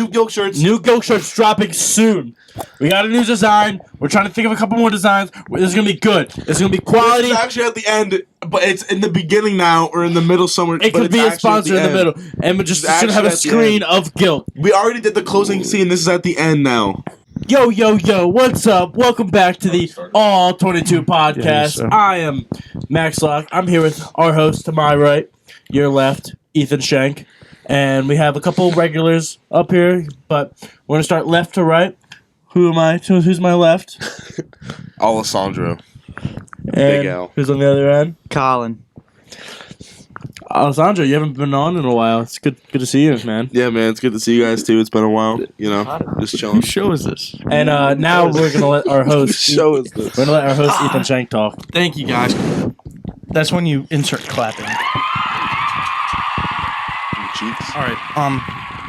New Gilk shirts. New Gilk shirts dropping soon. We got a new design. We're trying to think of a couple more designs. This is going to be good. It's going to be quality. It's actually at the end, but it's in the beginning now or in the middle somewhere. It could be a sponsor in the middle. And we just should have a screen of Gilk. We already did the closing scene. This is at the end now. Yo, what's up? Welcome back to the All 22 podcast. Yeah, I am Max Locke. I'm here with our host to my right, your left, Ethan Shank. And we have a couple regulars up here, but we're going to start left to right. Who am I? Who's my left? Alessandro. And Big Al. Who's on the other end? Colin. Alessandro, you haven't been on in a while. It's good to see you, man. Yeah, man, it's good to see you guys too. It's been a while, just chilling. Whose show is this? And now we're gonna let our host. show is this? We're gonna let our host Ethan Shank talk. Thank you, guys. That's when you insert clapping. Cheeks. All right.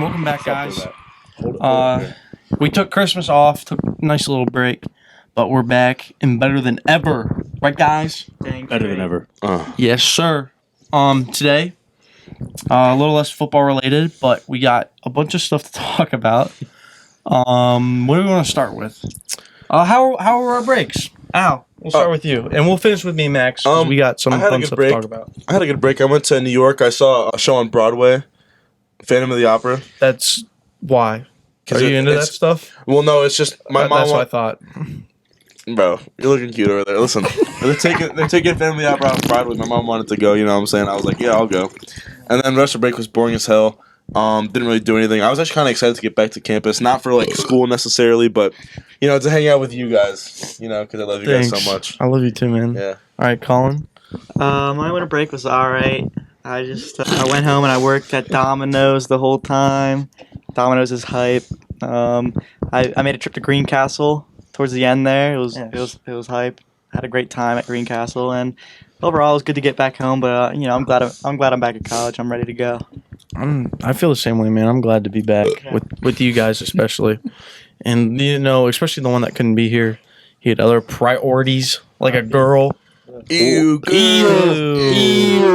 Welcome back, guys. Hold it. We took Christmas off, took a nice little break, but we're back and better than ever, right, guys? Better than ever. Yes, sir. Today, a little less football related, but we got a bunch of stuff to talk about. What do we want to start with? How were our breaks? Al, we'll start with you, and we'll finish with me, Max. 'Cause we got some fun stuff to talk about. I had a good break. I went to New York. I saw a show on Broadway, Phantom of the Opera. That's why. Are you into that stuff? Well, no, it's just my mom. That's what I thought. Bro, you're looking cute over there. Listen, they're taking Family Opera out on Broadway. My mom wanted to go, you know what I'm saying? I was like, yeah, I'll go. And then the rest of the break was boring as hell. Didn't really do anything. I was actually kind of excited to get back to campus. Not for, like, school necessarily, but, to hang out with you guys, because I love you guys so much. I love you too, man. Yeah. All right, Colin? My winter break was alright. I just I went home and I worked at Domino's the whole time. Domino's is hype. I made a trip to Greencastle towards the end there. It was hype. Had a great time at Greencastle, and overall it was good to get back home. But I'm glad I'm back at college. I'm ready to go. I feel the same way, man. I'm glad to be back with you guys, especially, and especially the one that couldn't be here. He had other priorities, like a girl. Ew,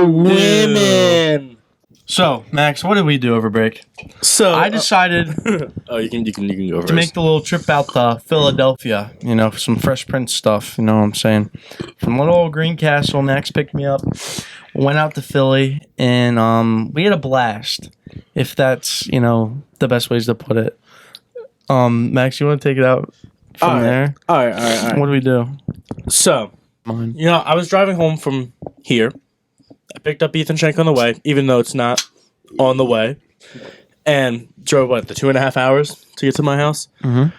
women. So, Max, what did we do over break? So I decided you can go first. to make the little trip out to Philadelphia. Some Fresh Prince stuff. You know what I'm saying? From little old Greencastle, Max picked me up. Went out to Philly, and we had a blast. If that's the best ways to put it. Max, you want to take it out from there? All right. What do we do? So, I was driving home from here. I picked up Ethan Shank on the way, even though it's not on the way, and drove the 2.5 hours to get to my house. Mm-hmm.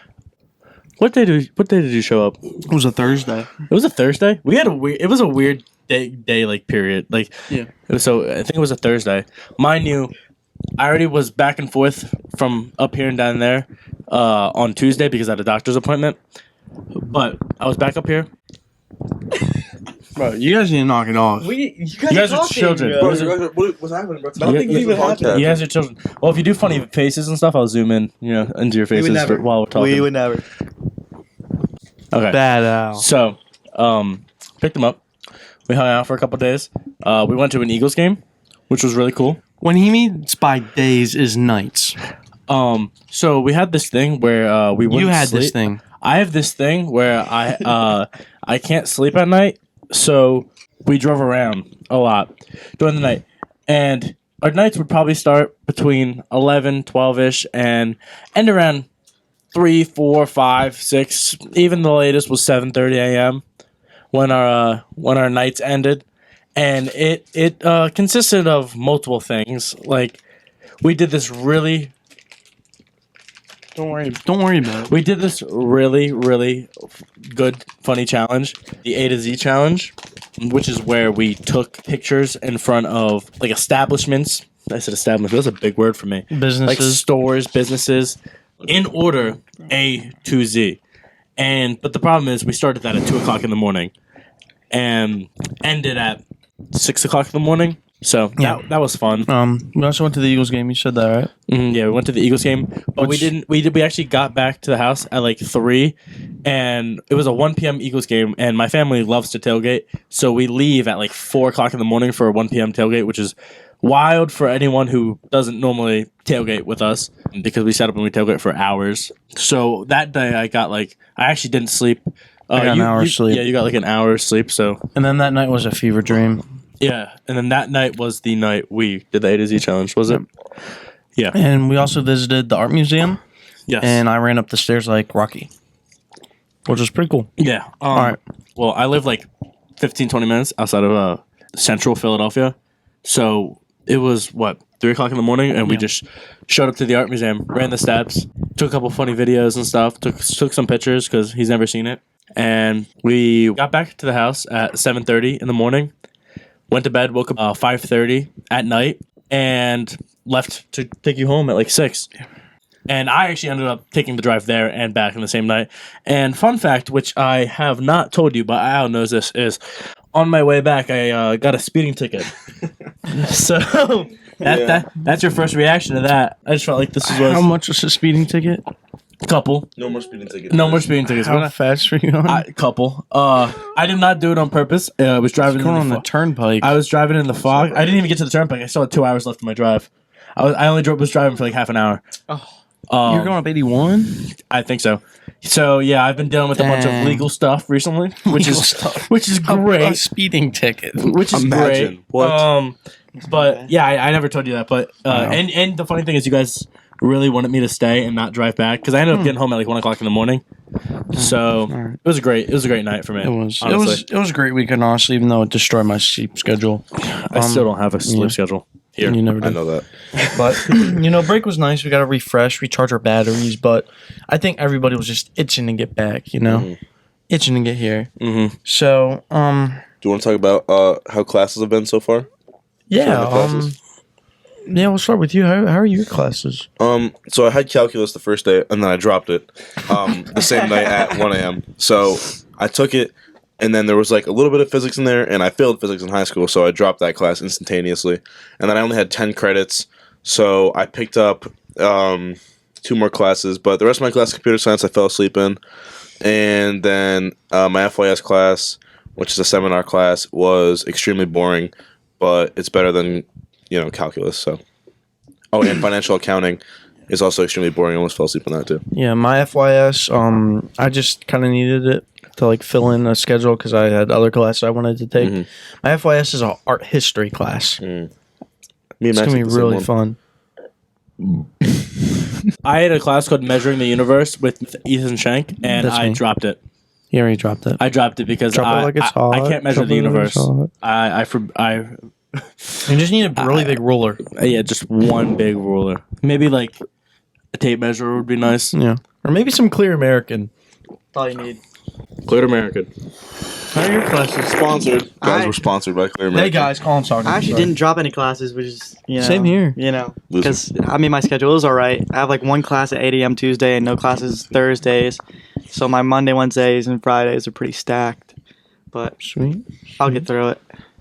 What day did you show up? It was a Thursday. It was a Thursday. It was a weird day like period. Like yeah. So I think it was a Thursday. Mind you, I already was back and forth from up here and down there on Tuesday because I had a doctor's appointment. But I was back up here. Bro, you guys need to knock it off. You guys are children. What's happening, bro? Nothing's even happening. You guys are children. Well, if you do funny faces and stuff, I'll zoom in, into your faces while we're talking. We would never. Okay. Bad Al. So, picked them up. We hung out for a couple days. We went to an Eagles game, which was really cool. When he means by days is nights. So we had this thing where we wouldn't You had sleep. this thing. I have this thing where I can't sleep at night, so we drove around a lot during the night. And our nights would probably start between 11, 12-ish, and end around 3, 4, 5, 6. Even the latest was 7:30 a.m. when our nights ended. And it consisted of multiple things. Like, we did this really... Don't worry about it. We did this really, really good, funny challenge, the A to Z challenge, which is where we took pictures in front of like establishments. I said establishments. That's a big word for me. Businesses, like stores, businesses, in order A to Z. But the problem is, we started that at 2:00 in the morning, and ended at 6:00 in the morning. So that was fun. We also went to the Eagles game. You said that, right? Yeah, we went to the Eagles game, but we actually got back to the house at like 3, and it was a 1 p.m. Eagles game. And my family loves to tailgate, so we leave at like 4:00 in the morning for a 1 p.m. tailgate, which is wild for anyone who doesn't normally tailgate with us because we sat up and we tailgate for hours. So that day I actually didn't sleep. I got an hour's sleep. Yeah, you got like an hour's sleep. So And then that night was a fever dream. yeah, and then that night was the night we did the A to Z challenge. Was it? Yeah. And we also visited the art museum. Yes. And I ran up the stairs like Rocky, which was pretty cool. Yeah. All right. Well, I live like 15, 20 minutes outside of central Philadelphia. So it was, 3 o'clock in the morning, and we just showed up to the art museum, ran the steps, took a couple funny videos and stuff, took some pictures because he's never seen it. And we got back to the house at 7:30 in the morning, went to bed, woke up 5:30 at night, and left to take you home at like 6. And I actually ended up taking the drive there and back in the same night. And fun fact, which I have not told you, but Al knows this, is on my way back, I got a speeding ticket. So that's your first reaction to that. I just felt like this was How much was the speeding ticket? a couple. No more speeding tickets. No more speeding tickets. How fast were you on? Couple. I did not do it on purpose. I was driving Going on in the the turnpike. I was driving in the fog. I didn't even get to the turnpike. I still had 2 hours left of my drive. I only was driving for like half an hour. You're going up 81? I think so. So yeah, I've been dealing with a bunch of Dang. legal stuff recently, which is A great. speeding ticket. Which is Imagine. great. What? But yeah, I never told you that. But and the funny thing is, you guys really wanted me to stay and not drive back because I ended up getting home at like 1 o'clock in the morning. So Alright. it was a great night for me. It was. honestly. It was a great weekend, honestly, even though it destroyed my sleep schedule. I still don't have a sleep schedule here. You never I did. know that. But break was nice. We got to refresh, recharge our batteries. But I think everybody was just itching to get back. Itching to get here. Mm-hmm. So, Do you want to talk about how classes have been so far? yeah. the classes? Yeah, we'll start with you. How are your classes? So I had calculus the first day, and then I dropped it the same night at 1 a.m. So I took it, and then there was like a little bit of physics in there, and I failed physics in high school, so I dropped that class instantaneously. And then I only had 10 credits, so I picked up 2 more classes, but the rest of my class, computer science, I fell asleep in. And then my FYS class, which is a seminar class, was extremely boring, but it's better than calculus. So, and financial accounting is also extremely boring. I almost fell asleep on that too. Yeah, my FYS, I just kind of needed it to like fill in a schedule because I had other classes I wanted to take. Mhm. My FYS is an art history class. Me and It's Max gonna be did the same really one. fun. I had a class called Measuring the Universe with Ethan Shank, and That's I me. dropped it. You already dropped it. I dropped it because Drop it like it's hot. I can't measure Drop the it like it's universe. hot. You just need a really big ruler. Yeah, just one big ruler. Maybe like a tape measure would be nice. Yeah, or maybe some Clear American. That's all you need. Clear American. How are your classes? Sponsored. Guys, we're sponsored by Clear American. Hey guys, Colin talking. I actually didn't drop any classes, which is Same here. Because my schedule is all right. I have like 1 class at 8 a.m. Tuesday and no classes Thursdays, so my Monday, Wednesdays, and Fridays are pretty stacked. But Sweet. I'll get through it.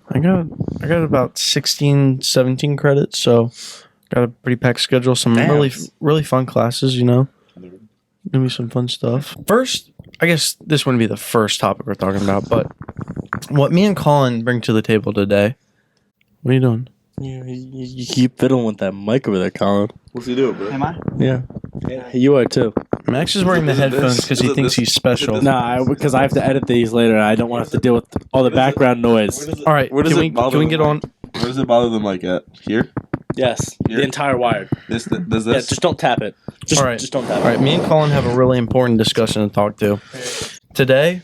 I got about 16, 17 credits, so got a pretty packed schedule. Some really fun classes, Maybe some fun stuff. First, I guess this wouldn't be the first topic we're talking about, but what me and Colin bring to the table today. What are you doing? You keep fiddling with that mic over there, Colin. What's he doing, bro? Am I? Yeah. You are too. Max is wearing the Is it this? headphones because he Is it thinks this? he's special. Is it this? Nah, because I have to edit these later. I don't want to have to deal with all the background noise. All right, Where does can it we bother get the on? Where does it bother the mic at? Here? Yes, Here? the entire wire. Does Yeah, this? just don't tap it. Just, All right. just don't tap All right, it. me and Colin have a really important discussion to talk to. Today,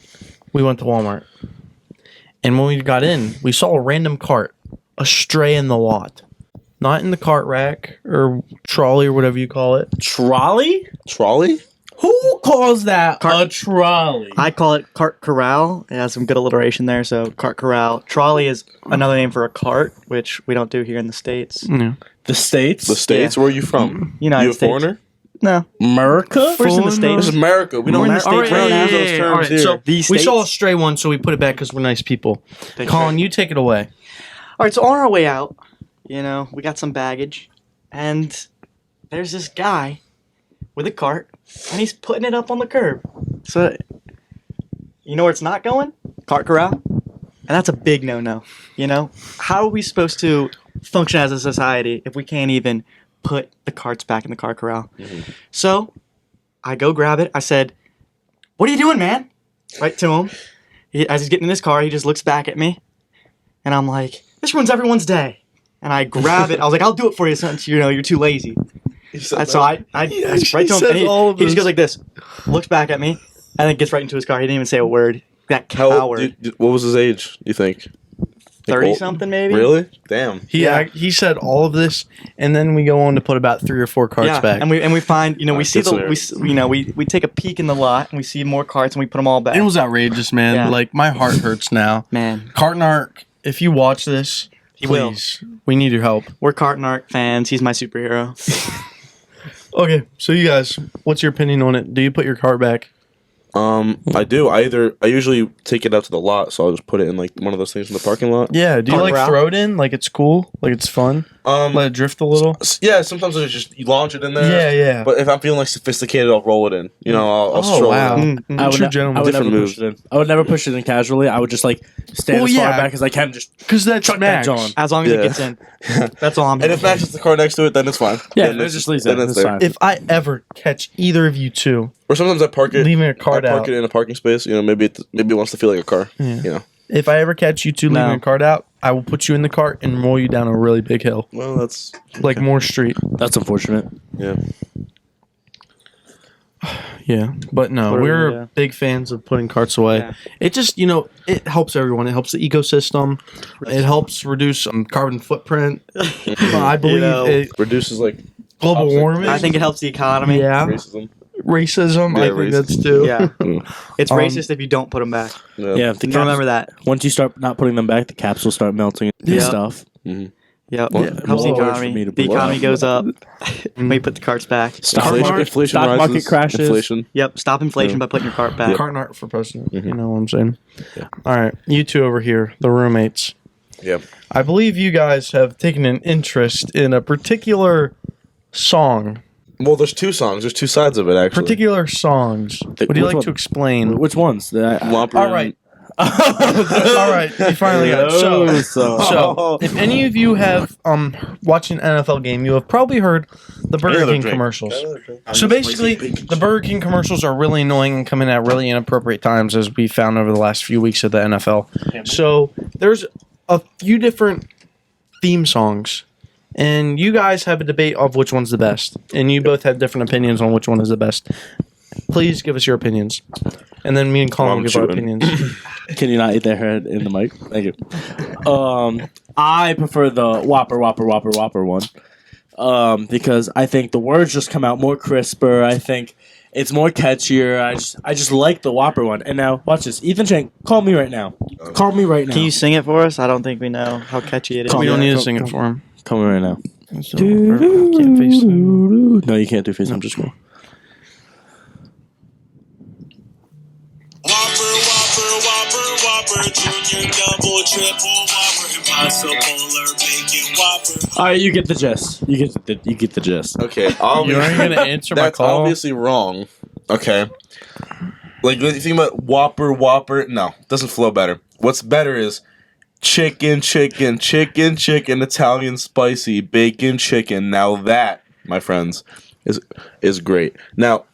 we went to Walmart. And when we got in, we saw a random cart astray in the lot. Not in the cart rack or trolley or whatever you call it. Trolley? Trolley? Who calls that a trolley? I call it cart corral. It has some good alliteration there, so cart corral. Trolley is another name for a cart, which we don't do here in the States. Yeah. The States? The States? Where are you from? United You a States. foreigner? No. America? We're just in the Foreigner? States. This is America. We We're don't in the States. we don't Yeah, use yeah, those yeah. terms All right, here. so The we States? saw a stray one, so we put it back because we're nice people. Colin, you take it away. All right, so on our way out, we got some baggage, and there's this guy with a cart, and he's putting it up on the curb. So, you know where it's not going? Cart corral. And that's a big no-no, How are we supposed to function as a society if we can't even put the carts back in the car corral? So I go grab it. I said, "What are you doing, man?" Right to him. As he's getting in his car, he just looks back at me, and I'm like, "This ruins everyone's day." And I grab it. I was like, "I'll do it for you since you're too lazy." And so I right to him, and he just goes like this, looks back at me, and then gets right into his car. He didn't even say a word. That coward. What was his age, do you think? 30-something, maybe? Really? Damn. He said all of this, and then we go on to put about 3 or 4 carts back. And we find, we see we take a peek in the lot, and we see more carts, and we put them all back. It was outrageous, man. Yeah. Like, my heart hurts now. Man. Cartnark, if you watch this, please, we need your help. We're Cartnark fans. He's my superhero. Okay, so you guys, what's your opinion on it? Do you put your cart back? I do. I usually take it out to the lot, so I'll just put it in like one of those things in the parking lot. Yeah, do you like throw it in? Like it's cool? Like it's fun? Let it drift a little? Yeah, sometimes it's just you launch it in there. Yeah, yeah. But if I'm feeling like sophisticated, I'll roll it in. I'll stroll wow. it in. I would Different never moves. push it in. I would never push it in casually. I would just like stand as far back as I can, just because that's chuck Max. that on. As long as it gets in. That's all I'm And if Max has the car next to it, then it's fine. Yeah, then it just leaves it. It's fine. If I ever catch either of you two Or sometimes I park it. leaving a cart I park out, it in a parking space. Maybe it wants to feel like a car. Yeah. If I ever catch you two leaving a cart out, I will put you in the cart and roll you down a really big hill. Well, that's Like Moore Street. That's unfortunate. yeah. Yeah, but no, we're big fans of putting carts away. Yeah. It just, it helps everyone. It helps the ecosystem. It helps reduce carbon footprint. I believe it Reduces like global toxic- warming. I think it helps the economy. Yeah, racism. racism. Yeah, I think racism. that's too. Yeah. It's Um, racist if you don't put them back. Yeah, the caps, Remember that. once you start not putting them back, the caps will start melting and Yeah. stuff. Yep. Well, Helps the well, for economy. me to The blow economy up. goes up when we put the carts back. Inflation stock market rises. crashes. Inflation. Yep. Stop inflation by putting your cart back. Cartnart for president. Mhm. You know what I'm saying? Yeah. All right, you two over here, the roommates. Yeah. I believe you guys have taken an interest in a particular song. Well, there's 2 songs. There's 2 sides of it actually. Particular songs. Would you Which like one? to explain? Which ones? Whopper All right. All right, you finally got it. So, if any of you have watched an NFL game, you have probably heard the Burger King commercials. So basically, the Burger King commercials are really annoying and coming at really inappropriate times, as we found over the last few weeks of the NFL. So there's a few different theme songs, and you guys have a debate of which one's the best, and you both have different opinions on which one is the best. Please give us your opinions, and then me and Colin will give our opinions. Can you not eat their head in the mic? Thank you. I prefer the Whopper one. Because I think the words just come out more crisper. I think it's more catchier. I just like the Whopper one. And now watch this. Ethan Chang, call me right now. Call me right now. Can you sing it for us? I don't think we know how catchy it is. We don't need to sing it for him. Call me right now. So, can't face him. No, you can't do face. I'm just going. Whopper, Junior, double, triple, Whopper, Impossible or Bacon Whopper. All right, you get the gist. You get the gist. Okay. You aren't gonna answer my That's call. obviously wrong. Okay. Like you think about Whopper. No, it doesn't flow better. What's better is chicken, Italian spicy bacon chicken. Now that, my friends, is great. Now,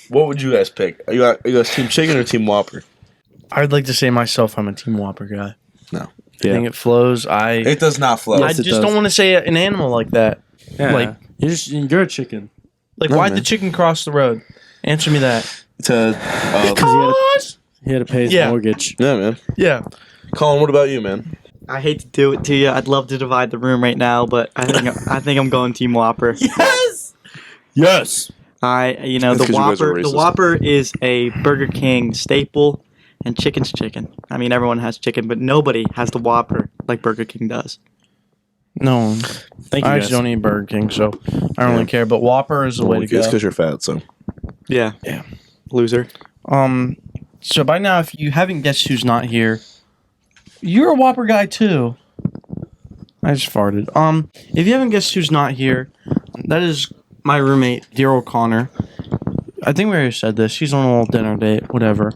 what would you guys pick? Are you guys team chicken or team Whopper? I'd like to say myself, I'm a Team Whopper guy. No. I think it flows. It does not flow. I Yes, it just does. don't want to say an animal like that. Yeah. Like- you're a chicken. Like, No, why'd man. the chicken cross the road? Answer me that. Because he had to pay his Yeah. mortgage. Yeah, man. Yeah. Colin, what about you, man? I hate to do it to you. I'd love to divide the room right now, but I think I'm going Team Whopper. Yes. That's The 'cause you guys are Whopper. The racist. Whopper is a Burger King staple, and chicken's chicken. I mean, everyone has chicken, but nobody has the Whopper like Burger King does. No. Thank you, I guys. actually don't eat Burger King, so I don't really care. But Whopper is the way to go. It's because you're fat, so. Yeah. Yeah. Loser. So by now, if you haven't guessed who's not here, you're a Whopper guy too. I just farted. If you haven't guessed who's not here, that is my roommate, dear old Connor. I think we already said this. He's on a little dinner date, whatever.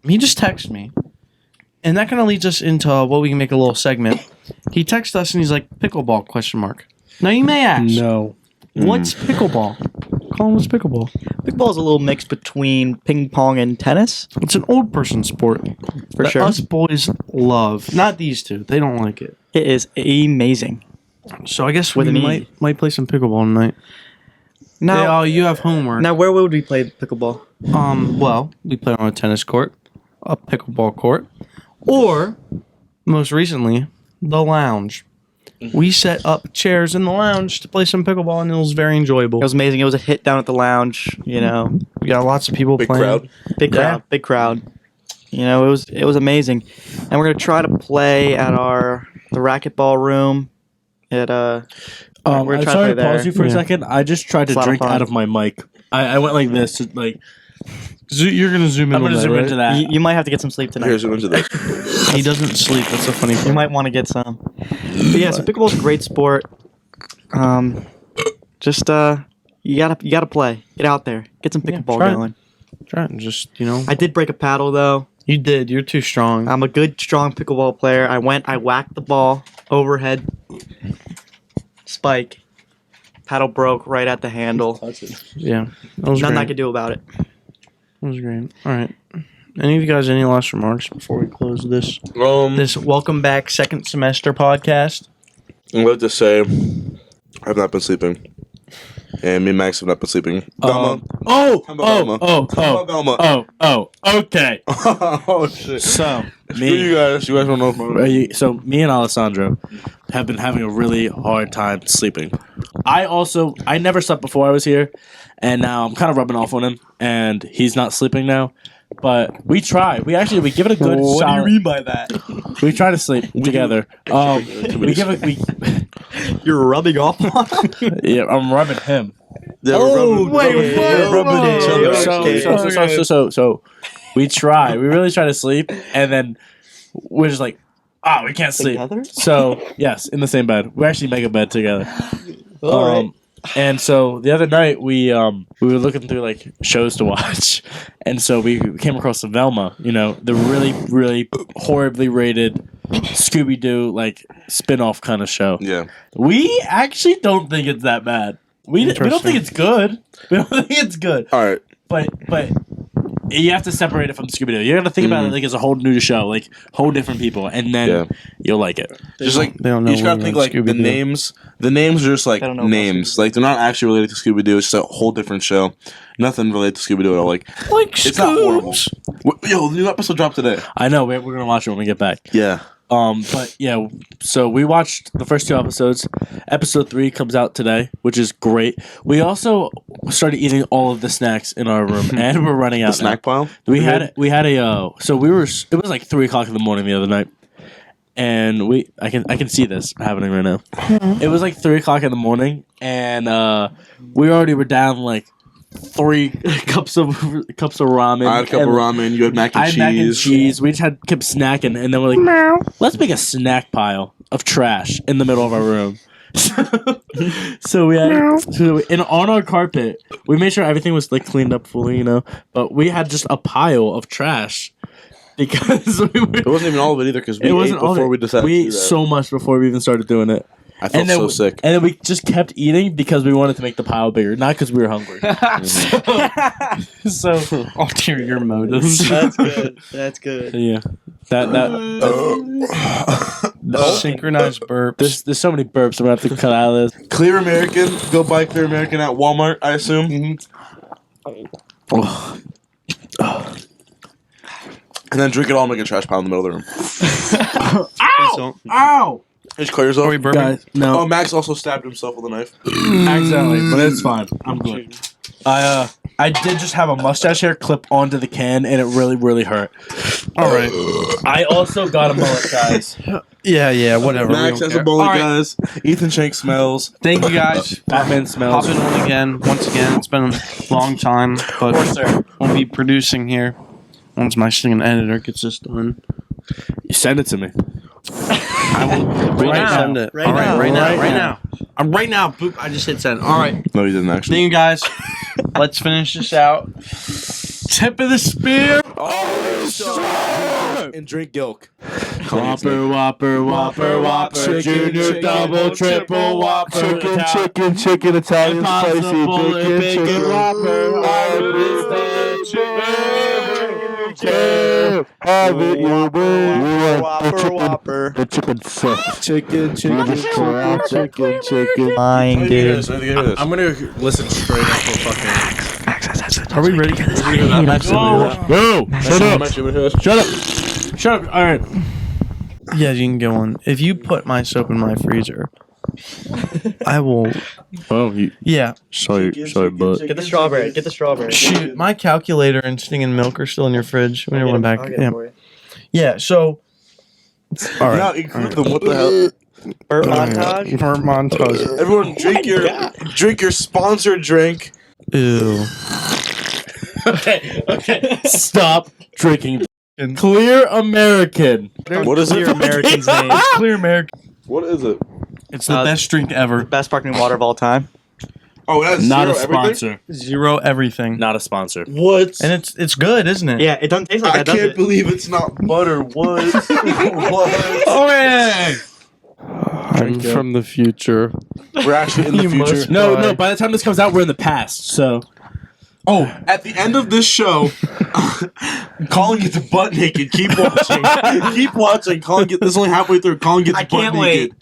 He just texted me. And that kind of leads us into what we can make a little segment. He texted us and he's like, pickleball, question mark. Now you may ask, No. what's pickleball? Colin, what's pickleball? Pickleball is a little mix between ping pong and tennis. It's an old person sport. For that sure. Us boys love. Not these two. They don't like it. It is amazing. So I guess With we an E. might play some pickleball tonight. Now, You have homework. now where would we play pickleball? Well, we play on a tennis court, a pickleball court, or most recently, the lounge. We set up chairs in the lounge to play some pickleball, and it was very enjoyable. It was amazing. It was a hit down at the lounge. You know, We got lots of people Big playing. crowd. big Yeah. crowd, big crowd. You know, it was amazing. And we're gonna try to play at the racquetball room. At we're I'm trying to sorry play to pause there. you for a Yeah. second. I just tried to It's a lot of drink fun. out of my mic. I went like this. Like You're gonna zoom in. I'm on going to that, zoom right? into that. You might have to get some sleep tonight. Here's into this. He doesn't sleep. That's the funny You part. might want to get some. But yeah, so pickleball's a great sport. Just you gotta play. Get out there. Get some Yeah, pickleball try it. going. Try it and just I did break a paddle though. You did. You're too strong. I'm a good, strong pickleball player. I whacked the ball overhead spike. Paddle broke right at the handle. Yeah, that was Nothing great. I could do about it. That was great. All right. Any of you guys any last remarks before we close this welcome back second semester podcast? I'd like to say I've not been sleeping. And me and Max have not been sleeping. Belma. Okay. Oh shit. So Screw you guys. You guys don't know. So me and Alessandro have been having a really hard time sleeping. I never slept before I was here, and now I'm kind of rubbing off on him, and he's not sleeping now. But we try. We give it a good shot. mean by that? We try to sleep together. You're rubbing off on him? Yeah, I'm rubbing him. So we try. We really try to sleep, and then we're just like, we can't sleep. Together? So yes, in the same bed. We actually make a bed together. All right. And so the other night we were looking through like shows to watch, and so we came across the Velma. You know, the really really horribly rated Scooby Doo like spin-off kind of show. Yeah. We actually don't think it's that bad. We don't think it's good. We don't think it's good. All right. But you have to separate it from Scooby Doo. You got to think about it like it's a whole new show, like whole different people, and then you'll like it. Just like They don't know you just gotta what think like the Scooby-Doo. names. The names are just like I don't know about names. Scooby-Doo. Like they're not actually related to Scooby Doo. It's just a whole different show. Nothing related to Scooby Doo at all. Like it's not horrible. Yo, the new episode dropped today. I know we're gonna watch it when we get back. Yeah. But yeah, so we watched the first 2 episodes. Episode 3 comes out today, which is great. We also started eating all of the snacks in our room, and we're running out. The snack pile. We had a so we were. It was like 3:00 in the morning the other night, and I can see this happening right now. It was like 3:00 in the morning, and we already were down like 3 cups of ramen. I had a cup of ramen. You had mac and I had cheese. mac and cheese. We just kept snacking, and then we're like, let's make a snack pile of trash in the middle of our room. So we had, and on our carpet, we made sure everything was like cleaned up fully, you know. But we had just a pile of trash because we were. It wasn't even all of it either because we It ate wasn't all of before it. we decided We to ate do that. so much before we even started doing it. I felt so sick. And then we just kept eating because we wanted to make the pile bigger, not because we were hungry. so Ulterior motives. That's good. That's good. yeah, that Synchronized burps. there's so many burps. I'm gonna have to cut out of this. Clear American. Go buy Clear American at Walmart, I assume. And then drink it all and make a trash pile in the middle of the room. Ow! Just clear yourself. Are we burping? Guys, no, Oh, Max also stabbed himself with a knife. accidentally, but it's fine. I'm good. I did just have a mustache hair clip onto the can, and it really, really hurt. All right. I also got a mullet, guys. Yeah, whatever. Max has a bullet, guys. Ethan Shank smells. Thank you guys. Batman smells. Popping on again. Once again, it's been a long time, but we'll be producing here once my singing editor gets this done. You send it to me. I will Right now. send it. Right All right, now. right now, Right right now. now. Right now. Boop! I just hit send. All right, No, he didn't actually. thank you guys. Let's finish this out. Tip of the spear. and drink Gilk. Whopper, Whopper, Whopper, Whopper, Junior, Double, Triple, Whopper, chicken, Italian, Impossible, Bacon, Whopper, our business, have it, you Whopper. The chicken sucks. Chicken. Fine, dude. I'm gonna listen straight up for fucking. Are we ready? No! Shut up! Shut up! Shut up! All right. Yeah, you can go on. If you put my soap in my freezer, I will. Oh, you. Yeah. Sorry, but. Get the strawberry. Get the strawberry. Shoot, my calculator and stinging milk are still in your fridge. When I'll you're get going back. it- I'll get it Yeah. for you. Yeah. So. All Now right. include them. What the hell? Burp montage. Burp montage. Everyone, drink your sponsored drink. Ew. Okay. Stop drinking. Clear American. What is it? Clear American's name. Clear American. What is it? It's the best drink ever. Best sparkling water of all time. Oh, it has Not a zero everything? sponsor. Zero everything. Not a sponsor. What? And it's good, isn't it? Yeah, it doesn't taste like I that, does can't it? believe it's not butter. What? What? Okay. I'm from the future. We're actually in the You future. must- No. By the time this comes out, we're in the past. So. Oh, at the end of this show, Colin gets butt naked. Keep watching. Keep watching. Colin get this is only halfway through. Colin gets I butt can't naked.